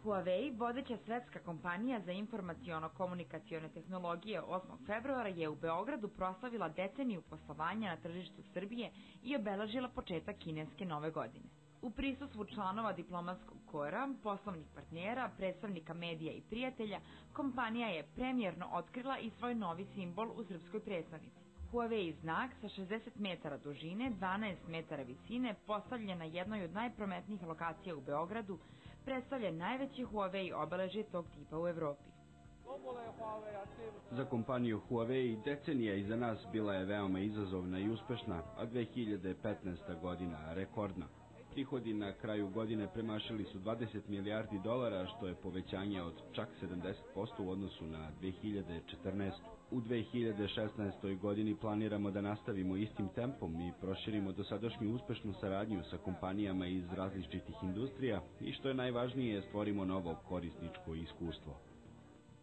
Huawei, vodeća svetska kompanija za informaciono-komunikacione tehnologije, 8. februara je u Beogradu proslavila deceniju poslovanja na tržištu Srbije i obeležila početak kineske nove godine. U prisustvu članova diplomatskog kora, poslovnih partnera, predstavnika medija i prijatelja, kompanija je premijerno otkrila i svoj novi simbol u srpskoj prestonici. Huawei znak sa 60 metara dužine, 12 metara visine, postavljen na jednoj od najprometnijih lokacija u Beogradu, predstavlja najveće Huawei obeležje tog tipa u Evropi. Za kompaniju Huawei decenija iza nas bila je veoma izazovna i uspešna, a 2015. godina rekordna. Prihodi na kraju godine premašili su $20 milijardi, što je povećanje od čak 70% u odnosu na 2014. U 2016. godini planiramo da nastavimo istim tempom i proširimo dosadašnju uspešnu saradnju sa kompanijama iz različitih industrija i što je najvažnije, stvorimo novo korisničko iskustvo.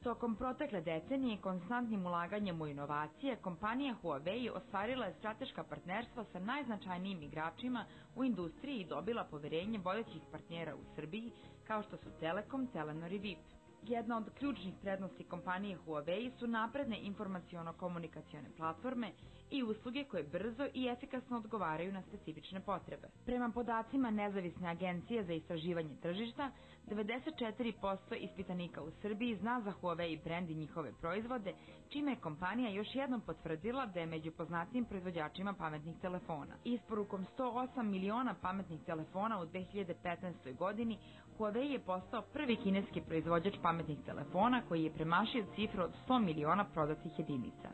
Tokom protekle decenije konstantnim ulaganjem u inovacije, kompanija Huawei ostvarila je strateška partnerstva sa najznačajnijim igračima u industriji i dobila poverenje vodećih partnera u Srbiji, kao što su Telekom, Telenor i VIP. Jedna od ključnih prednosti kompanije Huawei su napredne informaciono-komunikacione platforme i usluge koje brzo i efikasno odgovaraju na specifične potrebe. Prema podacima Nezavisne agencije za istraživanje tržišta, 94% ispitanika u Srbiji zna za Huawei brend i njihove proizvode, čime je kompanija još jednom potvrdila da je među poznatijim proizvođačima pametnih telefona. Isporukom 108 miliona pametnih telefona u 2015. godini, Huawei je postao prvi kineski proizvođač pametnih telefona koji je premašio cifru od 100 miliona prodatih jedinica.